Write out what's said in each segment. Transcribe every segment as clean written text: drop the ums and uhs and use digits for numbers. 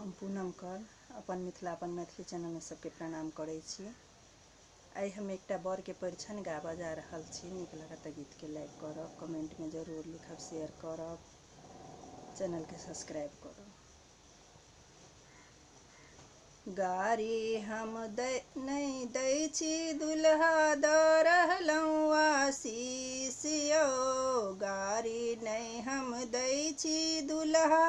हम पूनम कर अपन मिथिला अपन मैथिली चैनल में सबके प्रणाम करै छी। आई हम एकटा बर के परिछन गाबऽ जा रहल छी। नीक लागत गीत के लाइक करब, कमेंट में जरूर लिखब, शेयर करब, चैनल के सब्सक्राइब करब। गारी हम नहीं दै छी दुल्हा दऽ रहलहुँ आशीष यौ, गारी नहीं हम दै छी दुल्हा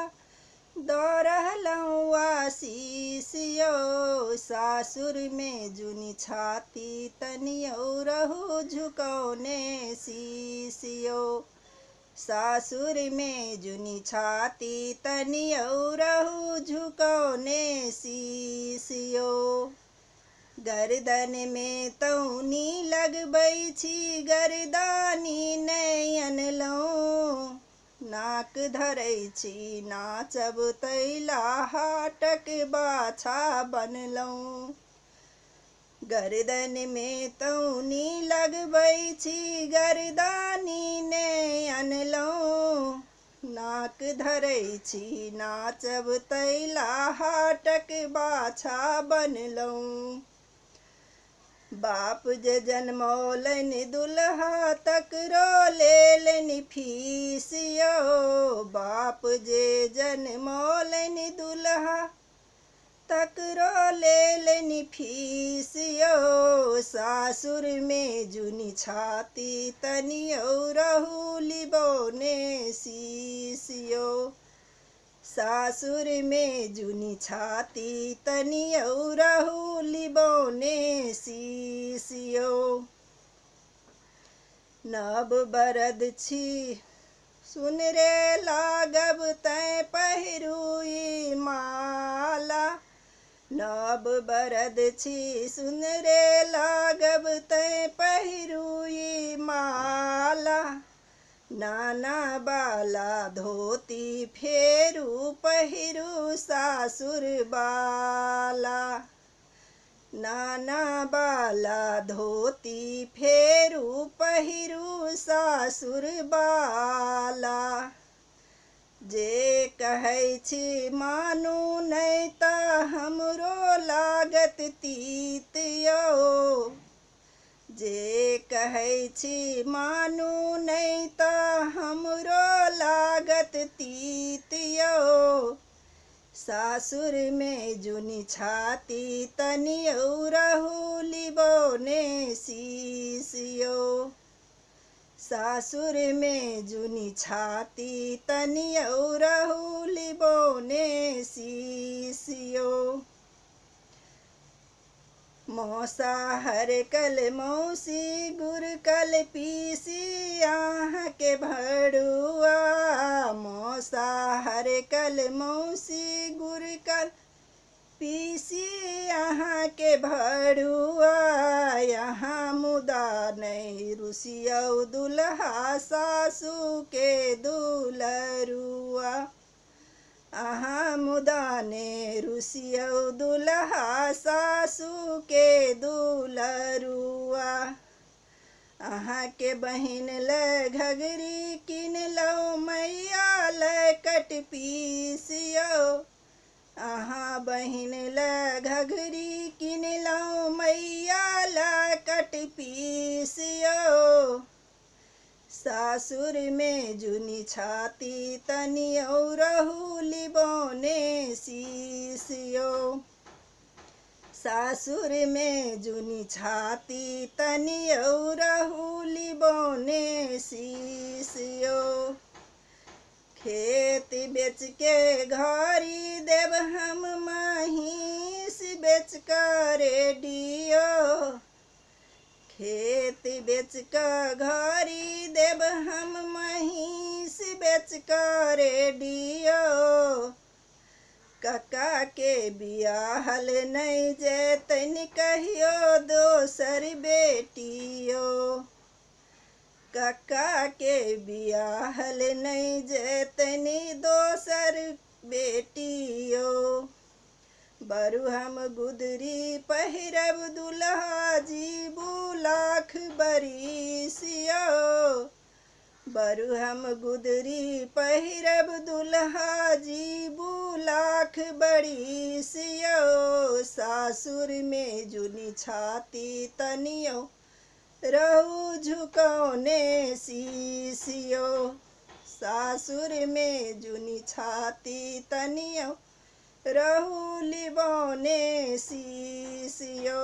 दऽ रहलहुँ आशीष यौ, सासुर में जुनी छाती तनियो रहू झुकौने शीश यौ, सासुर में जुनी छाती तनियो रहू झुकौने शीश यौ, गर्दन में तौनी लगबै छी गर्दानी नहीं अनलहुँ, नाक धरै छी नाचब तैला हाटक बाछा बनलहुँ, गर्दन में तौनी लगबै छी गर्दानी नहीं अनलहुँ, नाक धरै छी नाचब तैला हाटक बाछा बनलहुँ, बाप जे जनमौलनि दुल्हा तकरो लेलनि फीस यौ, बाप जे जनमौलनि दुल्हा तकरो लेलनि फीस यौ, सासुर में जुनी छाती तनियो रहू लिबौने शीश यौ, सासुर में जुनी छाती तनियो रहू लिबौने शीश यौ, नव बरद छी सुन रे लागब तैं पहिरू ई माला, नव बरद छी सुन रे लागब तैं पहिरू ई माला, नाना बाला धोती फेरू पहिरू सासुर बाला, नाना बाला धोती फेरू पहिरू सासुर बाला, जे कहै छी मानू नहीं तऽ हमरो लागत तीत यौ, जे कहै छी मानू नहीं तऽ हमरो लागत तीत यौ, सासुर में जुनी छाती तनियो रहू लिबौने शीश यौ, सासुर में जुनी छाती तनियो रहू लिबौने शीश यौ, मौसा हरकल मौसी गुरकल पीसी आहाँ के भड़ुआ, मौसा हरकल मौसी गुरकल पीसी आहाँ के भड़ुआ, यहाँ मुदा नहीं रुसियौ दुल्हा सासू के दुलरुआ, अहाँ मुदा ने रुसियौ दुल्हा सासू के दुलरुआ, अहाँ के बहिन ले घघरी किनलौ मैया ले कट पीस यौ, अहाँ बहिन ले घघरी किनलौ मैया ले कट पीस यौ, सासुर में जुनी छाती तनियो रहू लिबौने शीश यौ, सासुर में जुनी छाती तनियो रहू लिबौने शीश यौ, खेत बेच के घारी देब हम महीस बेच कर रेडियो, खेत बेच कर घारी देब हम महीस बेच कर रेडियो, कक्का के बियाहल नहीं जेतन कहियो दोसर बेटियो, कक्का के बियाहल नहीं जेतन दोसर बेटियो, बरु हम गुदरी पहिरब दुल्हा जीबू लाख बरिस यौ, बरु हम गुदरी पहिरब दुल्हा जीबू लाख आँख बड़ी सियो सासुर में जुनी छाती तनियो रहू झुकौने शीशियो सासुर में जुनी छाती तनियो रहू लिबौने शीशियो।